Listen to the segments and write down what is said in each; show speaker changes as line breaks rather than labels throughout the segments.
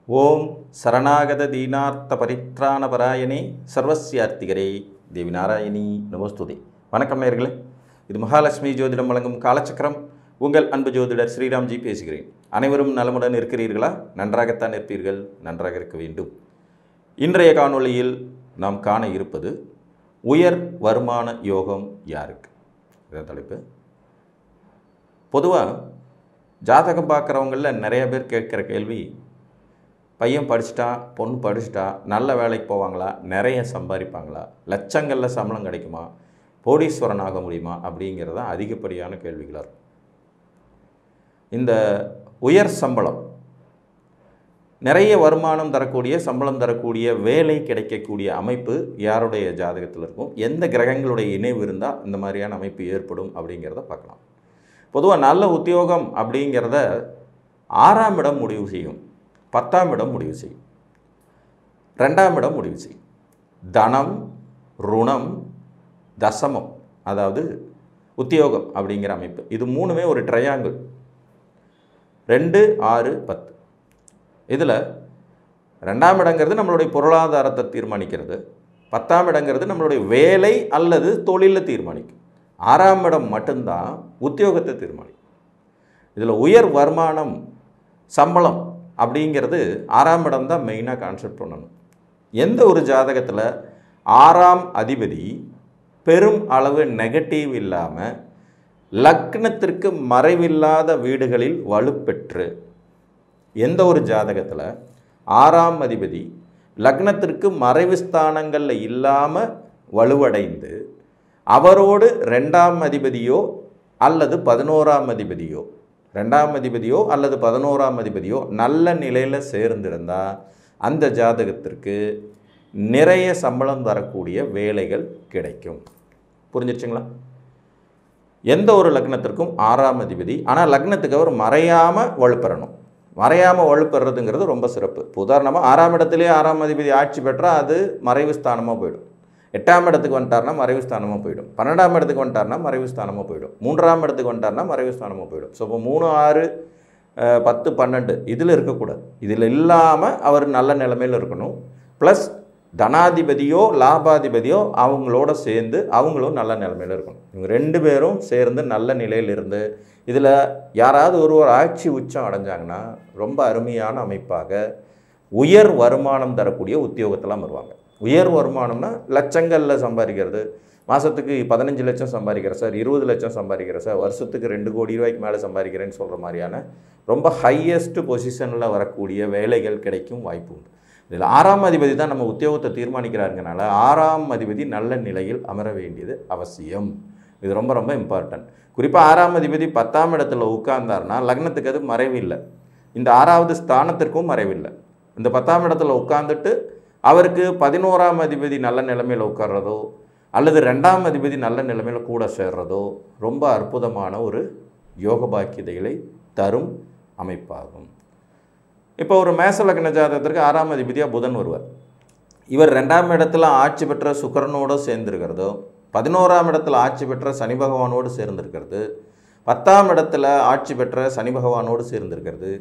ஓம் சரணாகத தீனார்த்த பரித்ராணபராயணே சர்வஸ்யார்த்திகரே தேவி நாராயணி நமஸ்துதே. வணக்கம் நேயர்களே, இது மகாலட்சுமி ஜோதிடம் வழங்கும் காலச்சக்கரம். உங்கள் அன்பு ஜோதிடர் ஸ்ரீராம்ஜி பேசுகிறேன். அனைவரும் நலமுடன் இருக்கிறீர்களா? நன்றாகத்தான் இருப்பீர்கள், நன்றாக இருக்க வேண்டும். இன்றைய காணொளியில் நாம் காண இருப்பது உயர் வருமான யோகம் யாருக்கு? இதான் தலைப்பு. பொதுவாக ஜாதகம் பார்க்குறவங்களில் நிறைய பேர் கேட்குற கேள்வி, பையன் படிச்சுட்டா, பொண்ணு படிச்சுட்டா, நல்ல வேலைக்கு போவாங்களா, நிறைய சம்பாதிப்பாங்களா, லட்சங்களில் சம்பளம் கிடைக்குமா, கோடீஸ்வரன் ஆக முடியுமா அப்படிங்கிறது தான் அதிகப்படியான கேள்விகளாக இருக்கும். இந்த உயர் சம்பளம், நிறைய வருமானம் தரக்கூடிய, சம்பளம் தரக்கூடிய வேலை கிடைக்கக்கூடிய அமைப்பு யாருடைய ஜாதகத்தில் இருக்கும், எந்த கிரகங்களுடைய இணைவு இருந்தால் இந்த மாதிரியான அமைப்பு ஏற்படும் அப்படிங்கிறத பார்க்கலாம். பொதுவாக நல்ல உத்தியோகம் அப்படிங்கிறத 6ஆம் இடம் முடிவு செய்யும், 10ஆம் இடம் முடிவு செய்யும், 2ஆம் இடம் முடிவு செய்யும். தனம், ருணம், தசமம், அதாவது உத்தியோகம் அப்படிங்கிற அமைப்பு, இது மூணுமே ஒரு ட்ரையாங்கிள். 2, 6, 10. இதில் 2ஆம் இடங்கிறது நம்மளுடைய பொருளாதாரத்தை தீர்மானிக்கிறது, 10ஆம் இடங்கிறது நம்மளுடைய வேலை அல்லது தொழிலில் தீர்மானிக்கும், 6ஆம் இடம் மட்டும்தான் உத்தியோகத்தை தீர்மானிக்கும். இதில் உயர் வருமானம், சம்பளம் அப்படிங்கிறது 6ஆம் இடம் தான் மெயினாக கான்செப்ட் பண்ணணும். எந்த ஒரு ஜாதகத்தில் 6ஆம் அதிபதி பெரும் அளவு நெகட்டிவ் இல்லாமல் லக்னத்திற்கு மறைவில்லாத வீடுகளில் வலுப்பெற்று, எந்த ஒரு ஜாதகத்தில் 6ஆம் அதிபதி லக்னத்திற்கு மறைவு ஸ்தானங்களில் இல்லாமல் வலுவடைந்து அவரோடு 2ஆம் அதிபதியோ அல்லது 11ஆம் அதிபதியோ, 2ஆம் அதிபதியோ அல்லது 11ஆம் அதிபதியோ நல்ல நிலையில் சேர்ந்திருந்தால் அந்த ஜாதகத்திற்கு நிறைய சம்பளம் தரக்கூடிய வேலைகள் கிடைக்கும். புரிஞ்சிருச்சுங்களா? எந்த ஒரு லக்னத்திற்கும் 6ஆம் அதிபதி, ஆனால் லக்னத்துக்கு அவர் மறையாமல் வலுப்பெறணும். மறையாமல் வலுப்பெறதுங்கிறது ரொம்ப சிறப்பு. உதாரணமாக 6ஆம் இடத்துலேயே 6ஆம் அதிபதி ஆட்சி பெற்றால் அது மறைவு ஸ்தானமாக போயிடும். 8ஆம் இடத்துக்கு வந்துட்டார்னா மறைவு ஸ்தானமாக போயிடும். 12ஆம் இடத்துக்கு வந்துட்டார்னா மறைவு ஸ்தானமாக போயிடும். 3ஆம் இடத்துக்கு வந்துட்டார்னா மறைவு ஸ்தானமாக போயிடும். ஸோ இப்போ 3, 6, 10, 12 இதில் இருக்கக்கூடாது. இதில் இல்லாமல் அவர் நல்ல நிலைமையில் இருக்கணும். ப்ளஸ் தனாதிபதியோ லாபாதிபதியோ அவங்களோட சேர்ந்து அவங்களும் நல்ல நிலைமையில் இருக்கணும். இவங்க 2 பேரும் சேர்ந்து நல்ல நிலையில் இருந்து இதில் யாராவது ஒருவர் ஆட்சி உச்சம் அடைஞ்சாங்கன்னா ரொம்ப அருமையான அமைப்பாக உயர் வருமானம் தரக்கூடிய உத்தியோகத்தெல்லாம் வருவாங்க. உயர் வருமானம்னா லட்சங்களில் சம்பாதிக்கிறது, மாதத்துக்கு 15 லட்சம் சம்பாதிக்கிறேன் சார், 20 லட்சம் சம்பாதிக்கிறேன் சார், வருஷத்துக்கு 2 கோடி ரூபாய்க்கு மேலே சம்பாதிக்கிறேன்னு சொல்கிற மாதிரியான ரொம்ப ஹையஸ்ட் பொசிஷனில் வரக்கூடிய வேலைகள் கிடைக்கும் வாய்ப்பு உண்டு. இதில் 6ஆம் அதிபதி தான் நம்ம உத்தியோகத்தை தீர்மானிக்கிறாருங்கனால 6ஆம் அதிபதி நல்ல நிலையில் அமர வேண்டியது அவசியம். இது ரொம்ப ரொம்ப இம்பார்ட்டன்ட். குறிப்பாக 6ஆம் அதிபதி 10ஆம் இடத்துல உட்கார்ந்தார்னா லக்னத்துக்கு அது மறைவில்லை, இந்த 6ஆவது ஸ்தானத்திற்கும் மறைவில்லை. இந்த 10ஆம் இடத்துல உட்கார்ந்துட்டு அவருக்கு 11ஆம் அதிபதி நல்ல நிலைமையில் உட்கார்றதோ அல்லது 2ஆம் அதிபதி நல்ல நிலைமையில் கூட சேர்றதோ ரொம்ப அற்புதமான ஒரு யோக பாக்கியதைகளை தரும் அமைப்பாகும். இப்போ ஒரு மேச லக்ன ஜாதகத்திற்கு 6ஆம் அதிபதியாக புதன் வருவார். இவர் 2ஆம் இடத்துல ஆட்சி பெற்ற சுக்கிரனோடு சேர்ந்திருக்கிறதோ, 11ஆம் இடத்துல ஆட்சி பெற்ற சனி பகவானோடு சேர்ந்திருக்கிறது, 10ஆம் இடத்துல ஆட்சி பெற்ற சனி பகவானோடு சேர்ந்திருக்கிறது,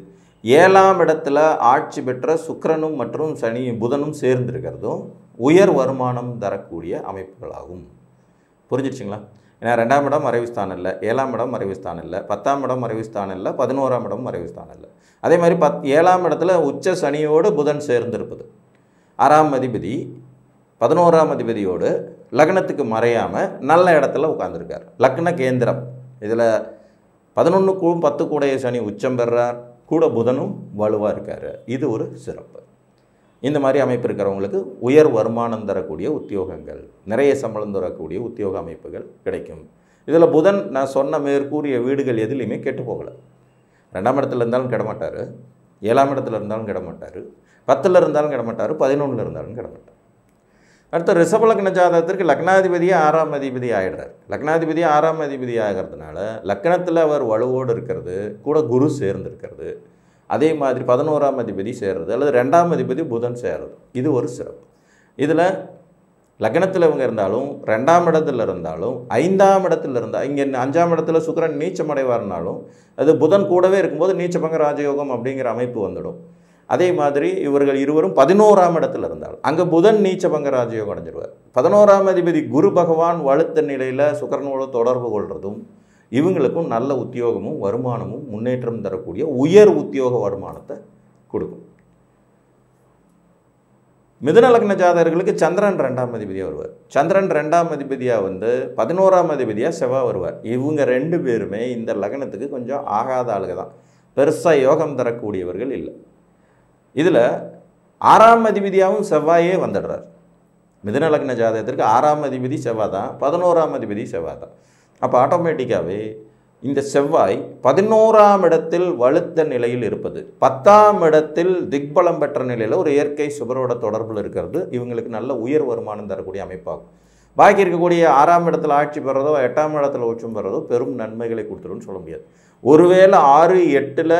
7ஆம் இடத்துல ஆட்சி பெற்ற சுக்கிரனும் மற்றும் புதனும் சேர்ந்திருக்கிறதும் உயர் வருமானம் தரக்கூடிய அமைப்புகளாகும். புரிஞ்சிடுச்சிங்களா? ஏன்னா 2ஆம் இடம் மறைவு ஸ்தானம் இல்லை, 7ஆம் இடம் மறைவு ஸ்தானம் இல்லை, 10ஆம் இடம் மறைவு ஸ்தானம் இல்லை, 11ஆம் இடம் மறைவு ஸ்தானம் இல்லை. அதே மாதிரி 7ஆம் இடத்துல உச்ச சனியோடு புதன் சேர்ந்திருப்பது, 6ஆம் அதிபதி 11ஆம் அதிபதியோடு லக்னத்துக்கு மறையாமல் நல்ல இடத்துல உட்கார்ந்துருக்கார். லக்ன கேந்திரம். இதில் 11க்கும் 10 கூடைய சனி உச்சம் பெறார், கூட புதனும் வலுவாக இருக்கார். இது ஒரு சிறப்பு. இந்த மாதிரி அமைப்பு இருக்கிறவங்களுக்கு உயர் வருமானம் தரக்கூடிய உத்தியோகங்கள், நிறைய சம்பளம் தரக்கூடிய உத்தியோக அமைப்புகள் கிடைக்கும். இதில் புதன் நான் சொன்ன மேற்கூறிய வீடுகள் எதுலேயுமே கெட்டு போகலை. 2ஆம் இடத்துல இருந்தாலும் கெடமாட்டார், 7ஆம் இடத்துல இருந்தாலும் கெடமாட்டார், 10ல் இருந்தாலும் கெடமாட்டார், 11ல் இருந்தாலும் கெடமாட்டார். அடுத்த ரிஷப லக்ன ஜாதகத்திற்கு லக்னாதிபதியே 6ஆம் அதிபதி ஆகிடுறார். லக்னாதிபதியே 6ஆம் அதிபதி ஆகிறதுனால லக்னத்தில் அவர் வலுவோடு இருக்கிறது, கூட குரு சேர்ந்துருக்கிறது, அதே மாதிரி 11ஆம் அதிபதி சேர்றது அல்லது 2ஆம் அதிபதி புதன் சேர்றது, இது ஒரு சிறப்பு. இதில் லக்னத்தில் இவங்க இருந்தாலும் 2ஆம் இடத்துல இருந்தாலும் 5ஆம் இடத்துல இருந்தால், இங்கே 5ஆம் இடத்துல சுக்கிரன் நீச்சமடைவார்னாலும் அது புதன் கூடவே இருக்கும்போது நீச்சபங்க ராஜயோகம் அப்படிங்கிற அமைப்பு வந்துடும். அதே மாதிரி இவர்கள் இருவரும் 11ஆம் இடத்துல இருந்தால் அங்கே புதன் நீச்சபங்க ராஜயோகம் அடைஞ்சிருவார். 11ஆம் அதிபதி குரு பகவான் வலுத்த நிலையில் சுக்கிரனோடு தொடர்பு கொள்வதும் இவங்களுக்கும் நல்ல உத்தியோகமும் வருமானமும் முன்னேற்றம் தரக்கூடிய உயர் உத்தியோக வருமானத்தை கொடுக்கும். மிதுன லக்ன ஜாதகர்களுக்கு சந்திரன் 2ஆம் அதிபதியாக வருவார். சந்திரன் 2ஆம் அதிபதியாக வந்து 11ஆம் அதிபதியாக செவ்வாய் வருவார். இவங்க 2 பேருமே இந்த லக்னத்துக்கு கொஞ்சம் ஆகாத ஆளுக தான், பெருசாக யோகம் தரக்கூடியவர்கள் இல்லை. இதில் 6ஆம் அதிபதியாகவும் செவ்வாயே வந்துடுறார். மிதுன லக்ன ஜாதகத்திற்கு 6ஆம் அதிபதி செவ்வாய் தான், 11ஆம் அதிபதி செவ்வாய் தான். அப்போ ஆட்டோமேட்டிக்காகவே இந்த செவ்வாய் 11ஆம் இடத்தில் வலுத்த நிலையில் இருப்பது, 10ஆம் இடத்தில் திக்பலம் பெற்ற நிலையில் ஒரு இயற்கை சுபரோட தொடர்பில் இருக்கிறது இவங்களுக்கு நல்ல உயர் வருமானம் தரக்கூடிய அமைப்பாகும். பாக்கி இருக்கக்கூடிய 6ஆம் இடத்துல ஆட்சி பெறதோ 8ஆம் இடத்துல உச்சம் பெறதோ பெரும் நன்மைகளை கொடுத்துருன்னு சொல்ல முடியாது. ஒருவேளை 6, 8ல்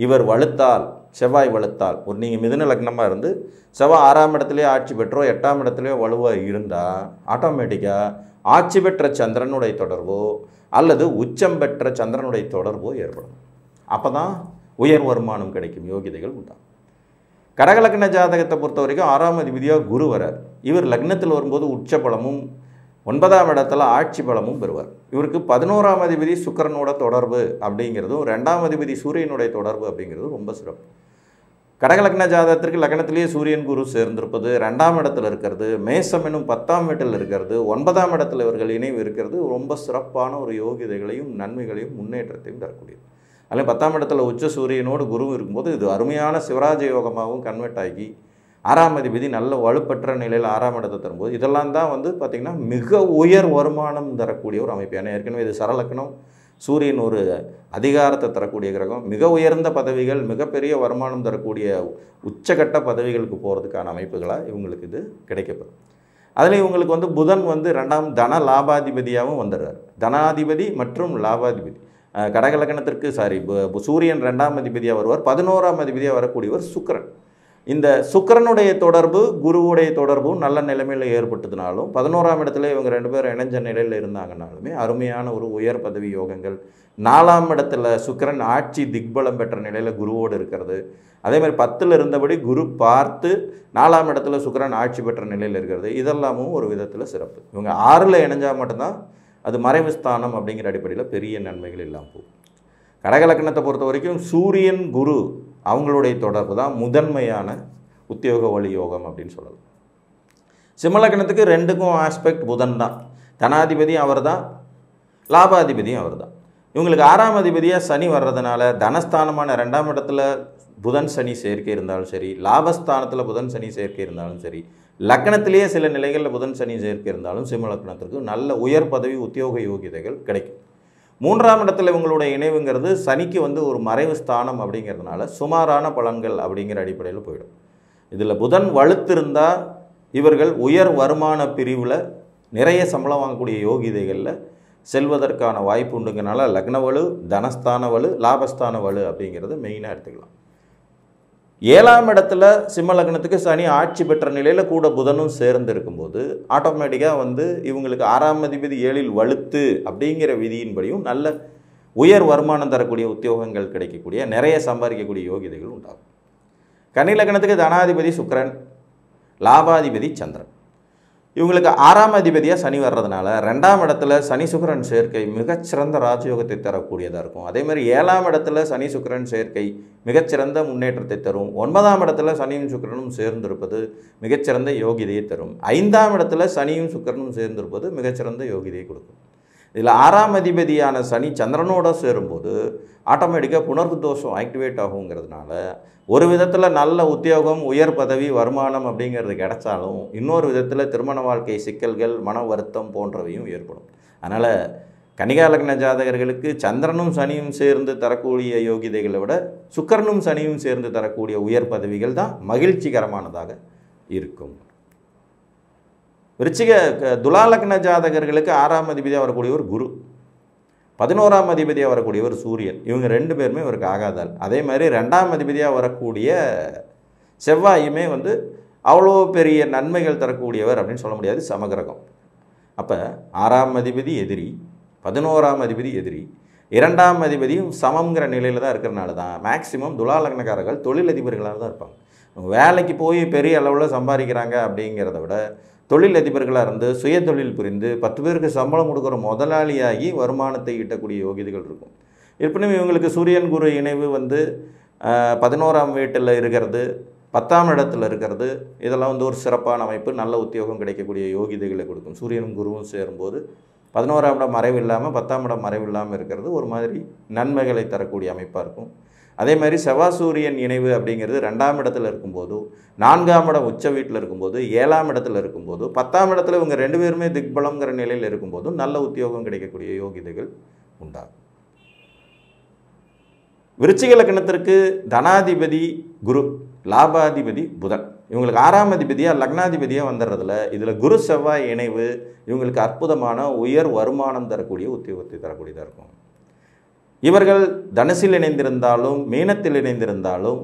இவர் வலுத்தால், செவ்வாய் வலுத்தால், ஒரு நீங்கள் மிதுன லக்னமாக இருந்து செவ்வாய் 6ஆம் இடத்துலேயே ஆட்சி பெற்றோ 8ஆம் இடத்துலையோ வலுவாக இருந்தால் ஆட்டோமேட்டிக்காக ஆட்சி பெற்ற சந்திரனுடைய தொடர்போ அல்லது உச்சம் பெற்ற சந்திரனுடைய தொடர்போ ஏற்படும். அப்போ தான் உயர் வருமானம் கிடைக்கும், யோகிதைகள் உண்டாகும். கடகலக்ன ஜாதகத்தை பொறுத்த வரைக்கும் 6ஆம் அதிபதியாக குரு வரார். இவர் லக்னத்தில் வரும்போது உச்ச பலமும் 9ஆம் இடத்துல ஆட்சி பலமும் பெறுவார். இவருக்கு 11ஆம் அதிபதி சுக்கிரனோட தொடர்பு அப்படிங்கிறதும் 2ஆம் அதிபதி சூரியனுடைய தொடர்பு அப்படிங்கிறதும் ரொம்ப சிறப்பு. கடகலக்ன ஜாதகத்திற்கு லக்னத்திலேயே சூரியன் குரு சேர்ந்திருப்பது, 2ஆம் இடத்துல இருக்கிறது, மேசம் என்னும் 10ஆம் வீட்டில் இருக்கிறது, 9ஆம் இடத்துல இவர்கள் இணைவு இருக்கிறது ரொம்ப சிறப்பான ஒரு யோகிதைகளையும் நன்மைகளையும் முன்னேற்றத்தையும் தரக்கூடியது. அதில் 10ஆம் இடத்துல உச்ச சூரியனோடு குருவும் இருக்கும்போது இது அருமையான சிவராஜ யோகமாகவும் கன்வெர்ட் ஆகி 6ஆம் அதிபதி நல்ல வலுப்பெற்ற நிலையில் 6ஆம் இடத்தை தரும்போது இதெல்லாம் தான் வந்து பார்த்திங்கன்னா மிக உயர் வருமானம் தரக்கூடிய ஒரு அமைப்பு. ஏன்னா ஏற்கனவே இது சரலக்கணம், சூரியன் ஒரு அதிகாரத்தை தரக்கூடிய கிரகம், மிக உயர்ந்த பதவிகள், மிகப்பெரிய வருமானம் தரக்கூடிய உச்சகட்ட பதவிகளுக்கு போகிறதுக்கான அமைப்புகளாக இவங்களுக்கு இது கிடைக்கப்படும். அதில் இவங்களுக்கு வந்து புதன் வந்து 2ஆம் தன லாபாதிபதியாகவும் வந்துடுறார். தனாதிபதி மற்றும் லாபாதிபதி கடகலக்கணத்திற்கு சூரியன் 2ஆம் அதிபதியாக வருவார். 11ஆம் அதிபதியாக வரக்கூடியவர் சுக்கிரன். இந்த சுக்கிரனுடைய தொடர்பு குருவுடைய தொடர்பும் நல்ல நிலைமையில் ஏற்பட்டதுனாலும் 11ஆம் இடத்துல இவங்க 2 பேரும் இணைஞ்ச நிலையில் இருந்தாங்கனாலுமே அருமையான ஒரு உயர் பதவி யோகங்கள். 4ஆம் இடத்துல சுக்கிரன் ஆட்சி திக்பலம் பெற்ற நிலையில் குருவோடு இருக்கிறது. அதேமாதிரி 10ல் இருந்தபடி குரு பார்த்து 4ஆம் இடத்துல சுக்கிரன் ஆட்சி பெற்ற நிலையில் இருக்கிறது. இதெல்லாமும் ஒரு விதத்தில் சிறப்பு. இவங்க 6ல் இணைஞ்சால் மட்டும்தான் அது மறைவு ஸ்தானம் அப்படிங்கிற அடிப்படையில் பெரிய நன்மைகள் இல்லாமல் போகும். கடகலக்கணத்தை பொறுத்த வரைக்கும் சூரியன் குரு அவங்களுடைய தொடர்பு தான் முதன்மையான உத்தியோக வழி யோகம் அப்படின்னு சொல்லலாம். சிம்மலக்கணத்துக்கு 2க்கும் ஆஸ்பெக்ட் புதன் தான். தனாதிபதி அவர் தான், லாபாதிபதியும் அவர் தான். இவங்களுக்கு 6ஆம் அதிபதியாக சனி வர்றதுனால தனஸ்தானமான 2ஆம் இடத்துல புதன் சனி சேர்க்கை இருந்தாலும் சரி, லாபஸ்தானத்தில் புதன் சனி சேர்க்கை இருந்தாலும் சரி, லக்கணத்திலேயே சில நிலைகளில் புதன் சனி சேர்க்கை இருந்தாலும் சிம்மலக்கணத்திற்கு நல்ல உயர் பதவி உத்தியோக யோகிதைகள் கிடைக்கும். 3ஆம் இடத்துல இவங்களுடைய இணைவுங்கிறது சனிக்கு வந்து ஒரு மறைவு ஸ்தானம் அப்படிங்கிறதுனால சுமாரான பலன்கள் அப்படிங்கிற அடிப்படையில் போயிடும். இதில் புதன் வலுத்திருந்தால் இவர்கள் உயர் வருமான பிரிவில் நிறைய சம்பளம் வாங்கக்கூடிய யோகிதைகளில் செல்வதற்கான வாய்ப்பு உண்டுங்கனால லக்ன வலு, தனஸ்தான வலு, லாபஸ்தான வலு அப்படிங்கிறது மெயினாக எடுத்துக்கலாம். 7ஆம் இடத்துல சிம்ம லக்னத்துக்கு சனி ஆட்சி பெற்ற நிலையில் கூட புதனும் சேர்ந்து இருக்கும்போது ஆட்டோமேட்டிக்காக வந்து இவங்களுக்கு 6ஆம் அதிபதி 7ல் வலுத்து அப்படிங்கிற விதியின்படியும் நல்ல உயர் வருமானம் தரக்கூடிய உத்தியோகங்கள் கிடைக்கக்கூடிய நிறைய சம்பாதிக்கக்கூடிய யோகிதைகள் உண்டாகும். கன்னி லக்னத்துக்கு தனாதிபதி சுக்கிரன், லாபாதிபதி சந்திரன். இவங்களுக்கு 6ஆம் அதிபதியாக சனி வர்றதுனால 2ஆம் இடத்துல சனி சுக்கிரன் சேர்க்கை மிகச்சிறந்த ராஜயோகத்தை தரக்கூடியதாக இருக்கும். அதே மாதிரி 7ஆம் இடத்துல சனி சுக்கிரன் சேர்க்கை மிகச்சிறந்த முன்னேற்றத்தை தரும். 9ஆம் இடத்துல சனியும் சுக்கிரனும் சேர்ந்திருப்பது மிகச்சிறந்த யோகிதையை தரும். 5ஆம் இடத்துல சனியும் சுக்கிரனும் சேர்ந்திருப்பது மிகச்சிறந்த யோகிதையை கொடுக்கும். இதில் 6ஆம் அதிபதியான சனி சந்திரனோட சேரும்போது ஆட்டோமேட்டிக்காக புணர்வு தோஷம் ஆக்டிவேட் ஆகுங்கிறதுனால ஒரு விதத்தில் நல்ல உத்தியோகம், உயர் பதவி, வருமானம் அப்படிங்கிறது கிடைச்சாலும் இன்னொரு விதத்தில் திருமண வாழ்க்கை சிக்கல்கள், மன வருத்தம் போன்றவையும் ஏற்படும். அதனால் கன்னிகா லக்ன ஜாதகர்களுக்கு சந்திரனும் சனியும் சேர்ந்து தரக்கூடிய யோகிதைகளை விட சுக்கிரனும் சனியும் சேர்ந்து தரக்கூடிய உயர் பதவிகள் தான் மகிழ்ச்சிகரமானதாக இருக்கும். துலா லக்ன ஜாதகர்களுக்கு 6ஆம் அதிபதியாக வரக்கூடியவர் குரு, 11ஆம் அதிபதியாக வரக்கூடியவர் சூரியன். இவங்க 2 பேருமே இவருக்கு ஆகாதால். அதே மாதிரி 2ஆம் அதிபதியாக வரக்கூடிய செவ்வாயுமே வந்து அவ்வளோ பெரிய நன்மைகள் தரக்கூடியவர் அப்படின்னு சொல்ல முடியாது, சமகிரகம். அப்போ 6ஆம் அதிபதி எதிரி, 11ஆம் அதிபதி எதிரி, இரண்டாம் அதிபதியும் சமங்கிற நிலையில் தான் இருக்கிறனால தான் மேக்சிமம் துலா லக்னக்காரர்கள் தொழிலதிபர்களாக தான் இருப்பாங்க. வேலைக்கு போய் பெரிய அளவில் சம்பாதிக்கிறாங்க அப்படிங்கிறத விட தொழிலதிபர்களாக இருந்து சுய தொழில் புரிந்து 10 பேருக்கு சம்பளம் கொடுக்குற முதலாளியாகி வருமானத்தை ஈட்டக்கூடிய யோகிதைகள் இருக்கும். இருப்பினும் இவங்களுக்கு சூரியன் குரு இணைவு வந்து 11ஆம் வீட்டில் இருக்கிறது, 10ஆம் இடத்துல இருக்கிறது, இதெல்லாம் வந்து ஒரு சிறப்பான அமைப்பு. நல்ல உத்தியோகம் கிடைக்கக்கூடிய யோகிதைகளை கொடுக்கும். சூரியனும் குருவும் சேரும்போது 11ஆம் இடம் மறைவு இல்லாமல் 10ஆம் இடம் மறைவு இல்லாமல் இருக்கிறது ஒரு மாதிரி நன்மைகளை தரக்கூடிய அமைப்பாக இருக்கும். அதே மாதிரி செவ்வாய் சூரியன் இணைவு அப்படிங்கிறது 2ஆம் இடத்துல இருக்கும்போது, 4ஆம் இடம் உச்ச வீட்டில் இருக்கும்போது, 7ஆம் இடத்துல இருக்கும்போது, 10ஆம் இடத்துல இவங்க 2 பேருமே திக்பலங்கிற நிலையில் இருக்கும்போது நல்ல உத்தியோகம் கிடைக்கக்கூடிய யோகிதைகள் உண்டாகும். விருச்சிக லக்னத்திற்கு தனாதிபதி குரு, லாபாதிபதி புதன், இவங்களுக்கு 6ஆம் அதிபதியாக லக்னாதிபதியாக வந்துடுறதுல இதில் குரு செவ்வாய் இணைவு இவங்களுக்கு அற்புதமான உயர் வருமானம் தரக்கூடிய உத்தியோகத்தை தரக்கூடியதாக இருக்கும். இவர்கள் தனுசில் இணைந்திருந்தாலும், மீனத்தில் இணைந்திருந்தாலும்,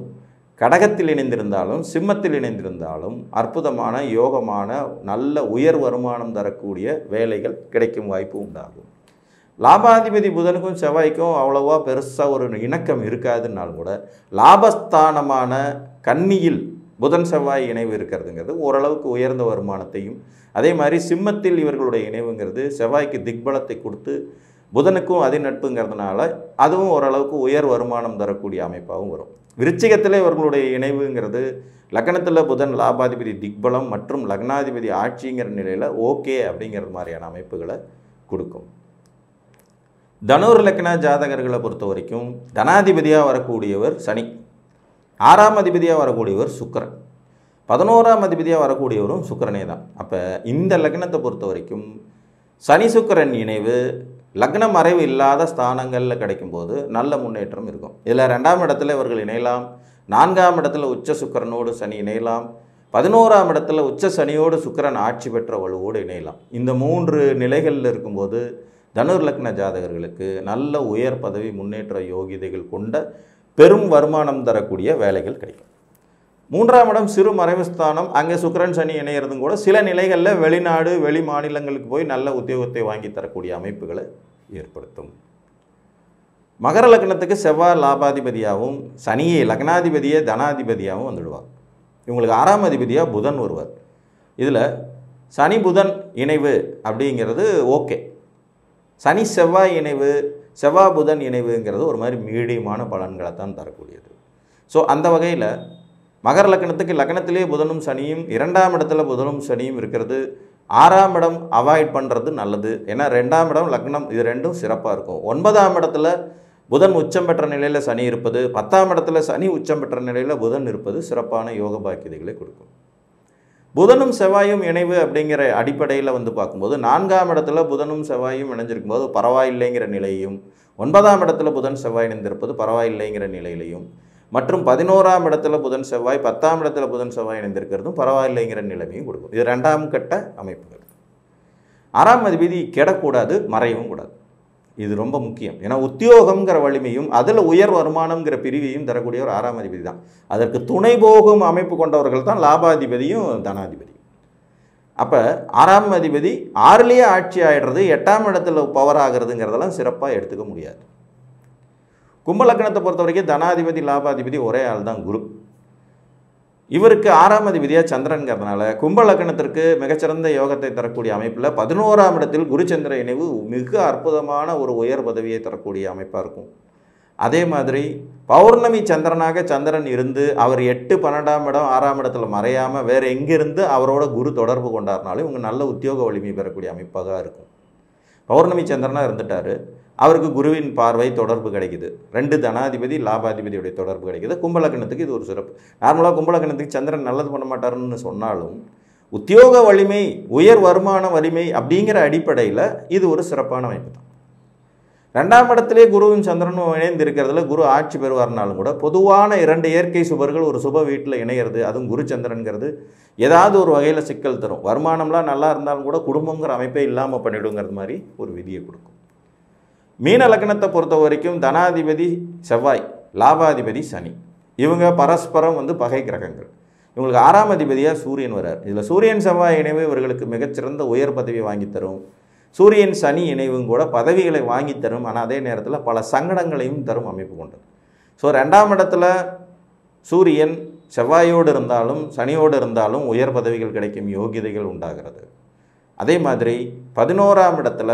கடகத்தில் இணைந்திருந்தாலும், சிம்மத்தில் இணைந்திருந்தாலும் அற்புதமான யோகமான நல்ல உயர் வருமானம் தரக்கூடிய வேலைகள் கிடைக்கும் வாய்ப்பு உண்டாகும். லாபாதிபதி புதனுக்கும் செவ்வாய்க்கும் அவ்வளோவா பெருசாக ஒரு இணக்கம் இருக்காதுன்னாலும் கூட லாபஸ்தானமான கன்னியில் புதன் செவ்வாய் இணைவு இருக்கிறதுங்கிறது ஓரளவுக்கு உயர்ந்த வருமானத்தையும், அதே மாதிரி சிம்மத்தில் இவர்களுடைய இணைவுங்கிறது செவ்வாய்க்கு திக்பலத்தை கொடுத்து புதனுக்கும் அதே நட்புங்கிறதுனால அதுவும் ஓரளவுக்கு உயர் வருமானம் தரக்கூடிய அமைப்பாகவும் வரும். விருச்சிகத்தில் இவர்களுடைய இணைவுங்கிறது லக்னத்தில் புதன் லாபாதிபதி திக்பலம் மற்றும் லக்னாதிபதி ஆட்சிங்கிற நிலையில் ஓகே அப்படிங்கிறது மாதிரியான அமைப்புகளை கொடுக்கும். தனுர் லக்ன ஜாதகர்களை பொறுத்த வரைக்கும் தனாதிபதியாக வரக்கூடியவர் சனி, 6ஆம் அதிபதியாக வரக்கூடியவர் சுக்கிரன், 11ஆம் அதிபதியாக வரக்கூடியவரும் சுக்கிரனே தான். அப்போ இந்த லக்னத்தை பொறுத்த வரைக்கும் சனி சுக்கிரன் இணைவு லக்ன மறைவு இல்லாத ஸ்தானங்களில் கிடைக்கும்போது நல்ல முன்னேற்றம் இருக்கும். இதில் 2ஆம் இடத்துல இவர்கள் இணையலாம், 4ஆம் இடத்துல உச்ச சுக்கிரனோடு சனி இணையலாம், 11ஆம் இடத்துல உச்ச சனியோடு சுக்கிரன் ஆட்சி பெற்ற வலுவோடு இணையலாம். இந்த 3 நிலைகளில் இருக்கும்போது தனுர் லக்ன ஜாதகர்களுக்கு நல்ல உயர் பதவி முன்னேற்ற யோகிதைகள் கொண்ட பெரும் வருமானம் தரக்கூடிய வேலைகள் கிடைக்கும். 3ஆம் இடம் சிறு மறைவு ஸ்தானம், அங்கே சுக்கிரன் சனி இணையிறதும் கூட சில நிலைகளில் வெளிநாடு வெளி மாநிலங்களுக்கு போய் நல்ல உத்தியோகத்தை வாங்கி தரக்கூடிய அமைப்புகளை ஏற்படுத்தும். மகர லக்னத்துக்கு செவ்வாய் லாபாதிபதியாகவும் சனியை லக்னாதிபதியை தனாதிபதியாகவும் வந்துடுவார். இவங்களுக்கு 6ஆம் அதிபதியாக புதன் வருவார். இதில் சனி புதன் இணைவு அப்படிங்கிறது ஓகே. சனி செவ்வாய் இணைவு, செவ்வாய் புதன் இணைவுங்கிறது ஒரு மாதிரி மீடியமான பலன்களை தான் தரக்கூடியது. ஸோ அந்த வகையில் மகர லக்னத்துக்கு லக்னத்திலே புதனும் சனியும், 2ஆம் இடத்துல புதனும் சனியும் இருக்கிறது. 6ஆம் இடம் அவாய்ட் பண்ணுறது நல்லது. ஏன்னா 2ஆம் இடம் லக்னம் இது ரெண்டும் சிறப்பாக இருக்கும். 9ஆம் இடத்துல புதன் உச்சம் பெற்ற நிலையில் சனி இருப்பது, 10ஆம் இடத்துல சனி உச்சம் பெற்ற நிலையில் புதன் இருப்பது சிறப்பான யோக பாக்கியதைகளை கொடுக்கும். புதனும் செவ்வாயும் இணைவு அப்படிங்கிற அடிப்படையில் வந்து பார்க்கும்போது 4ஆம் இடத்துல புதனும் செவ்வாயும் இணைஞ்சிருக்கும் போது பரவாயில்லைங்கிற நிலையும், 9ஆம் இடத்துல புதன் செவ்வாய் இணைந்திருப்பது பரவாயில்லைங்கிற நிலையிலையும், மற்றும் 11ஆம் இடத்துல புதன் செவ்வாய், 10ஆம் இடத்துல புதன் செவ்வாய் இணைந்திருக்கிறதும் பரவாயில்லைங்கிற நிலைமையும் கொடுக்கும். இது 2ஆம் கட்ட அமைப்புகள். 6ஆம் அதிபதி கெடக்கூடாது, மறையவும் கூடாது. இது ரொம்ப முக்கியம். ஏன்னா உத்தியோகங்கிற வலிமையும் அதில் உயர் வருமானங்கிற பிரிவையும் தரக்கூடிய ஒரு 6ஆம் அதிபதி தான். அதற்கு துணை போகும் அமைப்பு கொண்டவர்கள் தான் லாபாதிபதியும் தனாதிபதி. அப்போ 6ஆம் அதிபதி 6லேயே ஆட்சி ஆகிடுறது, 8ஆம் இடத்துல பவர் ஆகிறதுங்கிறதெல்லாம் சிறப்பாக எடுத்துக்க முடியாது. கும்பலக்கணத்தை பொறுத்த வரைக்கும் தனாதிபதி லாபாதிபதி ஒரே ஆள் தான் குரு. இவருக்கு 6ஆம் அதிபதியாக சந்திரன்கிறதுனால கும்பலக்கணத்திற்கு மிகச்சிறந்த யோகத்தை தரக்கூடிய அமைப்பில் 11ஆம் இடத்தில் குருச்சந்திர இணைவு மிக அற்புதமான ஒரு உயர் பதவியை தரக்கூடிய அமைப்பாக இருக்கும். அதே மாதிரி பௌர்ணமி சந்திரனாக சந்திரன் இருந்து அவர் 8, 12ஆம் இடம் 6ஆம் இடத்துல மறையாமல் வேறு எங்கிருந்து அவரோட குரு தொடர்பு கொண்டாருனாலும் இவங்க நல்ல உத்தியோக வலிமை பெறக்கூடிய அமைப்பாக இருக்கும். பௌர்ணமி சந்திரனாக இருந்துட்டார், அவருக்கு குருவின் பார்வை தொடர்பு கிடைக்குது, 2 தனாதிபதி லாபாதிபதியுடைய தொடர்பு கிடைக்குது. கும்பலக்கணத்துக்கு இது ஒரு சிறப்பு. நார்மலாக கும்பலக்கணத்துக்கு சந்திரன் நல்லது பண்ண மாட்டாருன்னு சொன்னாலும் உத்தியோக வலிமை உயர் வருமான வலிமை அப்படிங்கிற அடிப்படையில் இது ஒரு சிறப்பான அமைப்பு தான். 2ஆம் இடத்திலே குருவும் சந்திரனும் இணைந்து இருக்கிறதுல குரு ஆட்சி பெறுவார்னாலும் கூட பொதுவான 2 இயற்கை சுபர்கள் ஒரு சுப வீட்டில் இணையிறது, அதுவும் குரு சந்திரன்கிறது ஏதாவது ஒரு வகையில் சிக்கல் தரும். வருமானம்லாம் நல்லா இருந்தாலும் கூட குடும்பங்கிற அமைப்பே இல்லாமல் பண்ணிவிடுங்கிறது மாதிரி ஒரு விதியை கொடுக்கும். மீன லக்னத்தை பொறுத்த வரைக்கும் தனாதிபதி செவ்வாய், லாபாதிபதி சனி, இவங்க பரஸ்பரம் பகை கிரகங்கள். இவங்களுக்கு 6ஆம் அதிபதியாக சூரியன் வரார். இதில் சூரியன் செவ்வாய் இணைவு இவர்களுக்கு மிகச்சிறந்த உயர் பதவி வாங்கி தரும். சூரியன் சனி இணைவும் கூட பதவிகளை வாங்கி தரும், ஆனால் அதே நேரத்தில் பல சங்கடங்களையும் தரும் அமைப்பு கொண்டது. ஸோ 2ஆம் இடத்துல சூரியன் செவ்வாயோடு இருந்தாலும் சனியோடு இருந்தாலும் உயர் பதவிகள் கிடைக்கும் யோகியதைகள் உண்டாகிறது. அதே மாதிரி 11ஆம் இடத்துல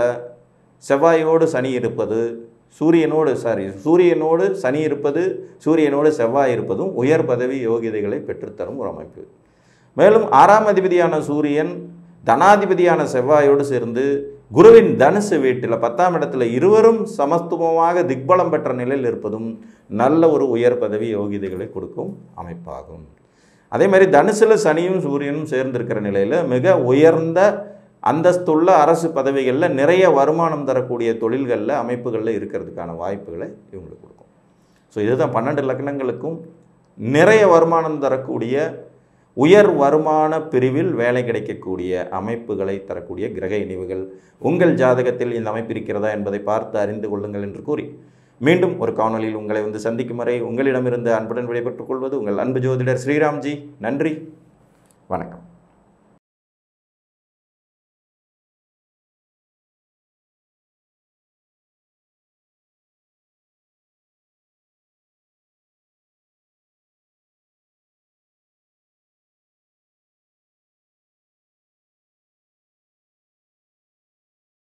செவ்வாயோடு சனி இருப்பது, சூரியனோடு சனி இருப்பது, சூரியனோடு செவ்வாய் இருப்பதும் உயர் பதவி யோகியதைகளை பெற்றுத்தரும் ஒரு அமைப்பு. மேலும் 6ஆம் அதிபதியான சூரியன் தனாதிபதியான செவ்வாயோடு சேர்ந்து குருவின் தனுசு வீட்டில் 10ஆம் இடத்துல இருவரும் சமத்துவமாக திக்பலம் பெற்ற நிலையில் இருப்பதும் நல்ல ஒரு உயர் பதவி யோகியதைகளை கொடுக்கும் அமைப்பாகும். அதே மாதிரி தனுசில் சனியும் சூரியனும் சேர்ந்திருக்கிற நிலையில் மிக உயர்ந்த அந்தஸ்துள்ள அரசு பதவிகளில் நிறைய வருமானம் தரக்கூடிய தொழில்களில் அமைப்புகளில் இருக்கிறதுக்கான வாய்ப்புகளை இவங்களுக்கு கொடுக்கும். ஸோ இதுதான் 12 லக்னங்களுக்கும் நிறைய வருமானம் தரக்கூடிய உயர் வருமான பிரிவில் வேலை கிடைக்கக்கூடிய அமைப்புகளை தரக்கூடிய கிரக இணைவுகள். உங்கள் ஜாதகத்தில் இந்த அமைப்பு இருக்கிறதா என்பதை பார்த்து அறிந்து கொள்ளுங்கள் என்று கூறி மீண்டும் ஒரு காணொலியில் உங்களை சந்திக்கும் வரை உங்களிடமிருந்து அன்புடன் விடைபெற்றுக் கொள்வது உங்கள் அன்பு ஜோதிடர் ஸ்ரீராம்ஜி. நன்றி, வணக்கம்.